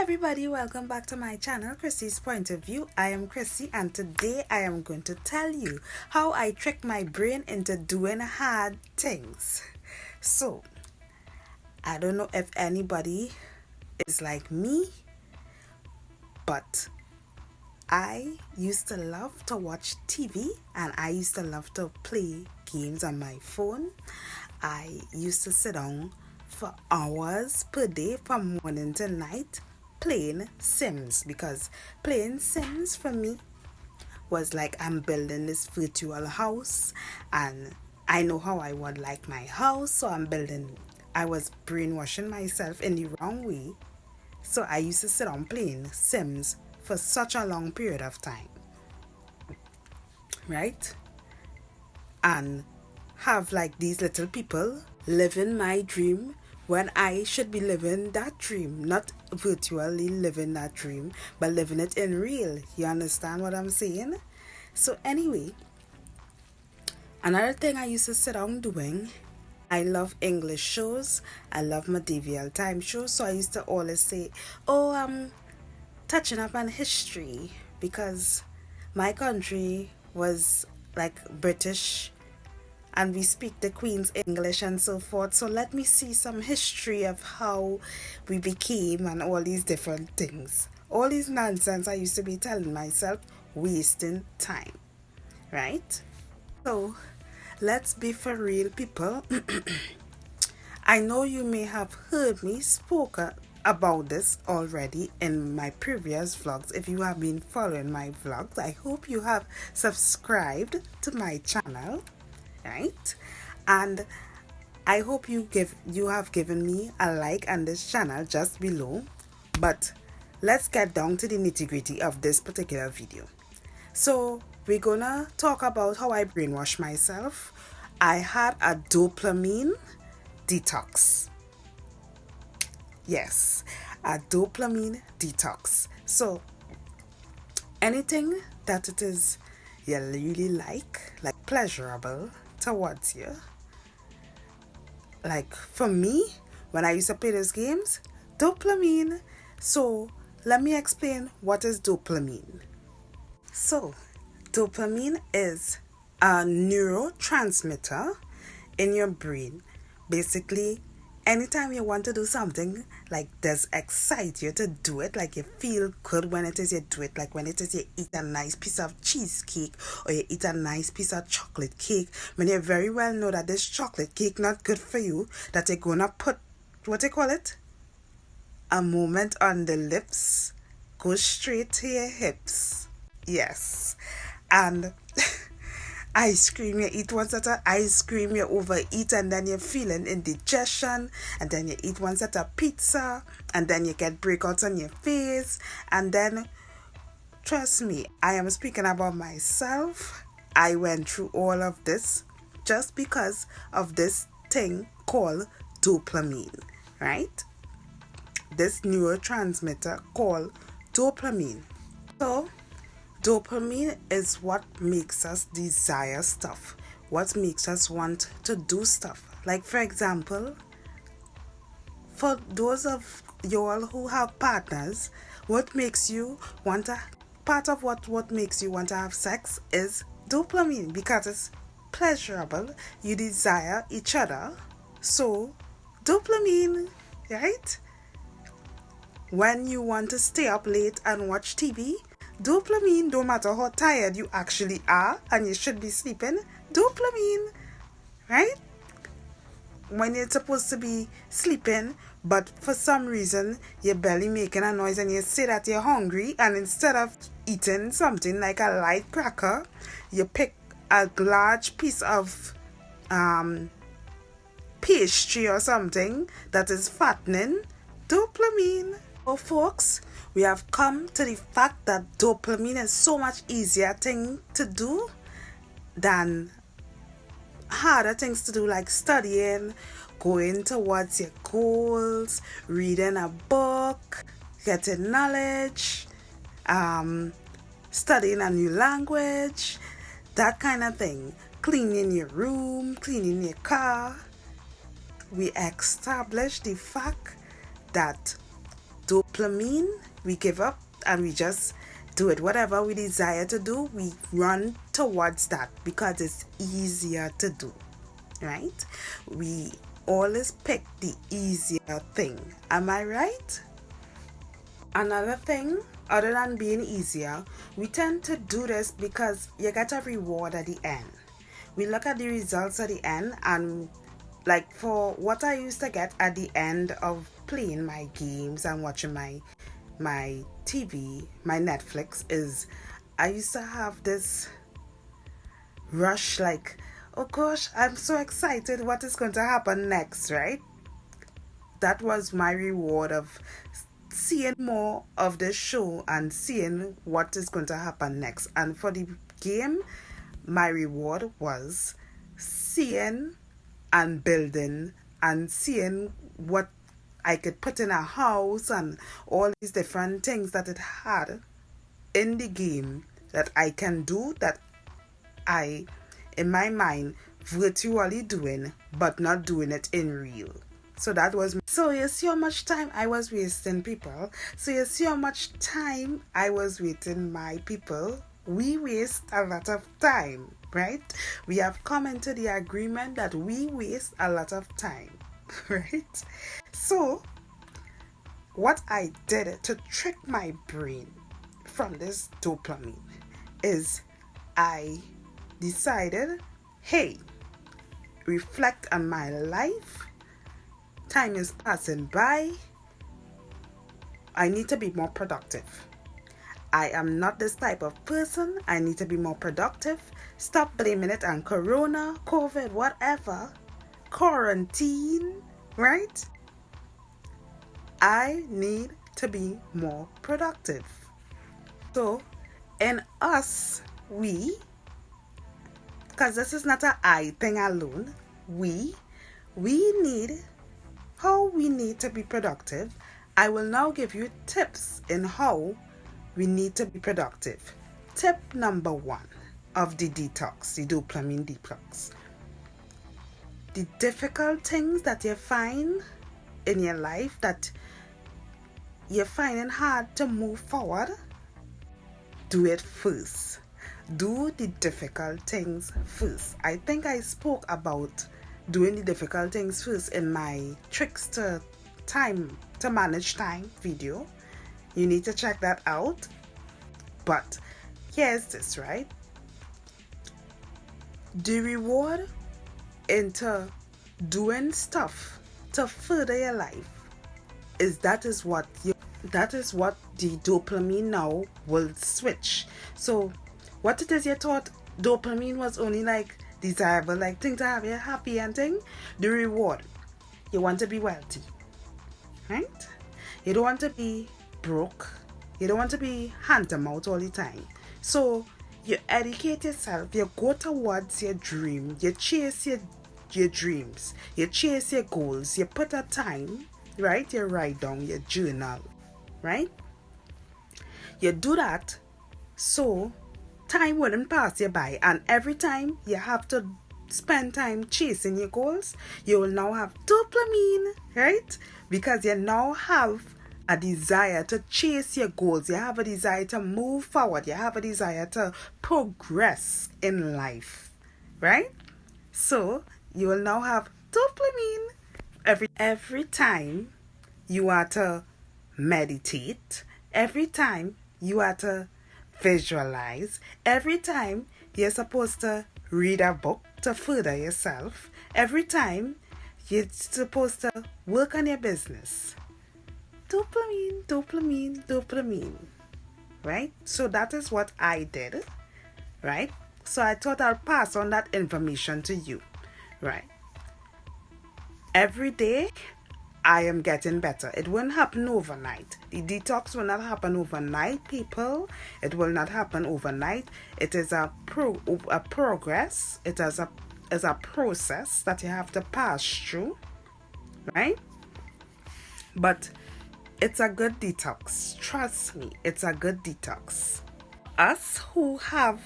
everybody, welcome back to my channel, Chrissy's Point of View. I am Chrissy and today I am going to tell you how I trick my brain into doing hard things. So, I don't know if anybody is like me, but I used to love to watch TV and I used to love to play games on my phone. I used to sit down for hours per day from morning to night playing Sims, because playing Sims for me was like I'm building this virtual house and I know how I would like my house, so I was brainwashing myself in the wrong way. So I used to sit down playing Sims for such a long period of time, right? And have like these little people living my dream when I should be living that dream, not virtually living that dream, but living it in real. You understand what I'm saying? So anyway, another thing I used to sit down doing, I love English shows. I love medieval time shows. So I used to always say, oh, I'm touching up on history because my country was like British and we speak the Queen's English and so forth. So let me see some history of how we became and all these different things. All these nonsense I used to be telling myself, wasting time, right? So let's be for real, people. I know you may have heard me spoke about this already in my previous vlogs. If you have been following my vlogs, I hope you have subscribed to my channel, right? And I hope you have given me a like on this channel just below. But let's get down to the nitty-gritty of this particular video. So we're gonna talk about how I brainwash myself. I had a dopamine detox. Yes, a dopamine detox. So anything that it is you really like pleasurable towards you. Like for me, when I used to play those games, dopamine. So let me explain what is dopamine. So dopamine is a neurotransmitter in your brain. Basically, anytime you want to do something, like does excite you to do it, like you feel good when it is you do it, like when it is you eat a nice piece of cheesecake or you eat a nice piece of chocolate cake, when you very well know that this chocolate cake not good for you, that you're gonna put, what they call it? A moment on the lips, go straight to your hips. Yes. And ice cream, you eat one set of ice cream, you overeat and then you're feeling indigestion, and then you eat one set of pizza and then you get breakouts on your face, and then trust me, I am speaking about myself. I went through all of this just because of this thing called dopamine, right? This neurotransmitter called dopamine. So dopamine is what makes us desire stuff, what makes us want to do stuff. Like for example, for those of y'all who have partners, what makes you want to, part of what makes you want to have sex is dopamine, because it's pleasurable, you desire each other, so dopamine, right? When you want to stay up late and watch TV, dopamine, no matter how tired you actually are and you should be sleeping, dopamine, right? When you're supposed to be sleeping, but for some reason your belly making a noise and you say that you're hungry, and instead of eating something like a light cracker, you pick a large piece of pastry or something that is fattening, dopamine. Oh folks, we have come to the fact that dopamine is so much easier thing to do than harder things to do, like studying, going towards your goals, reading a book, getting knowledge, studying a new language, that kind of thing, cleaning your room, cleaning your car. We established the fact that dopamine, we give up and we just do it. Whatever we desire to do, we run towards that because it's easier to do, right? We always pick the easier thing. Am I right? Another thing, other than being easier, we tend to do this because you get a reward at the end. We look at the results at the end, and like for what I used to get at the end of playing my games and watching my TV, my Netflix, is I used to have this rush like, oh gosh, I'm so excited what is going to happen next, right? That was my reward of seeing more of the show and seeing what is going to happen next. And for the game, my reward was seeing and building and seeing what I could put in a house and all these different things that it had in the game that I can do, that I, in my mind, virtually doing, but not doing it in real. So that was, so you see how much time I was wasting, people. So you see how much time I was wasting, my people. We waste a lot of time, right? We have come into the agreement that we waste a lot of time, right? So what I did to trick my brain from this dopamine is I decided, hey, reflect on my life. Time is passing by. I need to be more productive. I am not this type of person. I need to be more productive. Stop blaming it on Corona, COVID, whatever. Quarantine, right? I need to be more productive. So, in us, we, because this is not an I thing alone, we need, how we need to be productive. I will now give you tips in how we need to be productive. Tip number 1 of the detox, the dopamine detox. The difficult things that you find in your life that you're finding hard to move forward, do it first. Do the difficult things first. I think I spoke about doing the difficult things first in my tricks to manage time video. You need to check that out. But here's this, right? The reward into doing stuff to further your life that is what the dopamine now will switch. So what it is, you thought dopamine was only like desirable, like thing to have you happy and thing. The reward, you want to be wealthy, right? You don't want to be broke. You don't want to be hand to mouth all the time. So you educate yourself, you go towards your dream, you chase your dreams, you chase your goals, you put a time, right? You write down your journal, right? You do that so time wouldn't pass you by, and every time you have to spend time chasing your goals, you will now have dopamine, right? Because you now have a desire to chase your goals. You have a desire to move forward. You have a desire to progress in life, right? So you will now have dopamine every time you are to meditate, every time you are to visualize, every time you're supposed to read a book to further yourself, every time you're supposed to work on your business. Dopamine, right? So that is what I did, right? So I thought I'll pass on that information to you, right? Every day I am getting better. It won't happen overnight. The detox will not happen overnight, people. It will not happen overnight. It is a progress. It is a process that you have to pass through, right? But it's a good detox. Trust me, it's a good detox. Us who have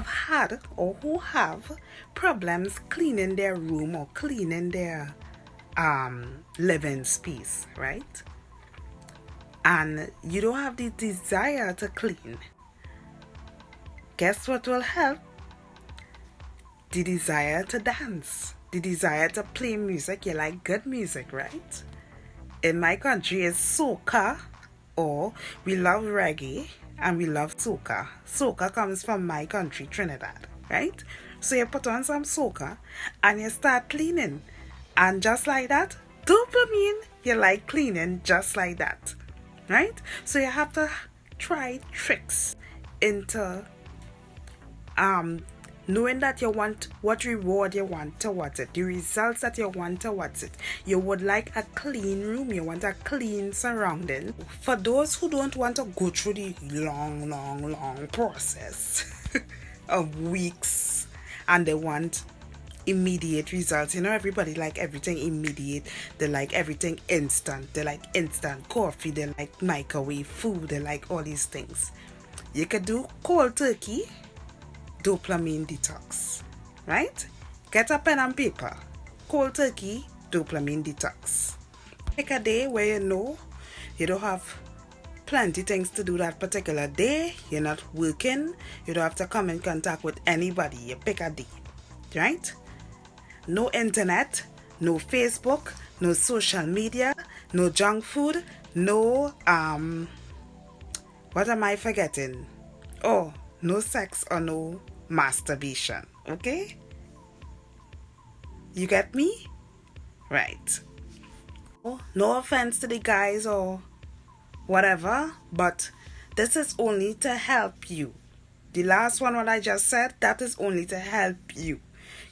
had or who have problems cleaning their room or cleaning their living space, right? and you don't have the desire to clean, guess what will help? The desire to dance, the desire to play music. You like good music, right? In my country, it's soca, or we love reggae and we love soca. Soca comes from my country, Trinidad, right? So you put on some soca and you start cleaning. And just like that, dopamine, you like cleaning just like that, right? So you have to try tricks into knowing that you want what reward you want towards it, the results that you want towards it. You would like a clean room, you want a clean surrounding. For those who don't want to go through the long process of weeks and they want immediate results, you know, everybody like everything immediate. They like everything instant. They like instant coffee, they like microwave food, they like all these things. You could do cold turkey dopamine detox, right? Get a pen and paper. Cold turkey dopamine detox. Pick a day where you know you don't have plenty things to do that particular day. You're not working. You don't have to come in contact with anybody. You pick a day, right? No internet, no Facebook, no social media, no junk food, no what am I forgetting? Oh, no sex or no masturbation, okay? You get me? Right. Oh, no offense to the guys or whatever, but this is only to help you. The last one, what I just said, that is only to help you.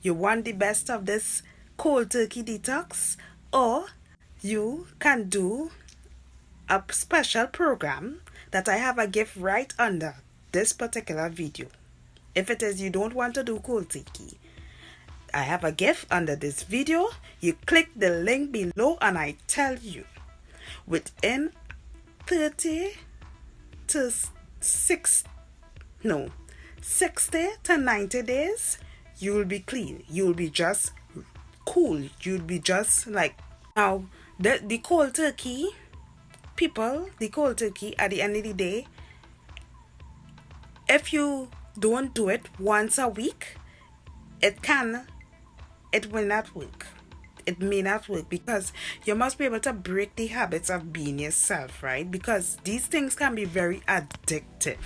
You want the best of this cold turkey detox, or you can do a special program that I have a gift right under this particular video. If it is you don't want to do cold turkey, I have a gift under this video. You click the link below and I tell you, within 60 to 90 days, you will be clean. You'll be just cool. You'll be just like, now the cold turkey, people, the cold turkey at the end of the day, if you don't do it once a week, it will not work. It may not work, because you must be able to break the habits of being yourself, right? Because these things can be very addictive,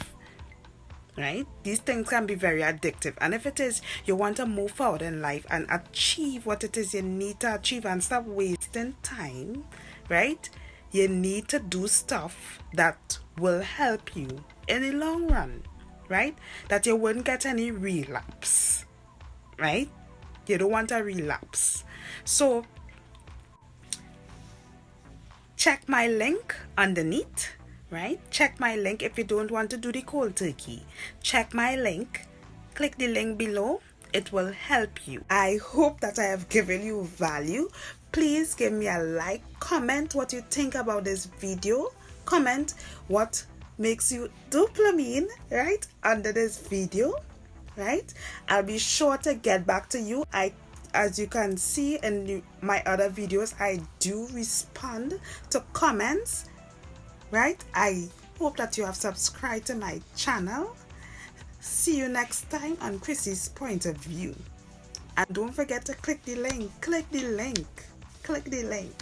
right? These things can be very addictive. And if it is you want to move forward in life and achieve what it is you need to achieve and stop wasting time, right? You need to do stuff that will help you in the long run, right? That you wouldn't get any relapse, right? You don't want a relapse. So check my link underneath, right? Check my link if you don't want to do the cold turkey. Check my link. Click the link below. It will help you. I hope that I have given you value. Please give me a like. Comment what you think about this video. Comment what makes you dopamine, right, under this video, right? I'll be sure to get back to you. As you can see in my other videos, I do respond to comments, right? I hope that you have subscribed to my channel. See you next time on Chrissy's Point of View. And don't forget to click the link. Click the link. Click the link.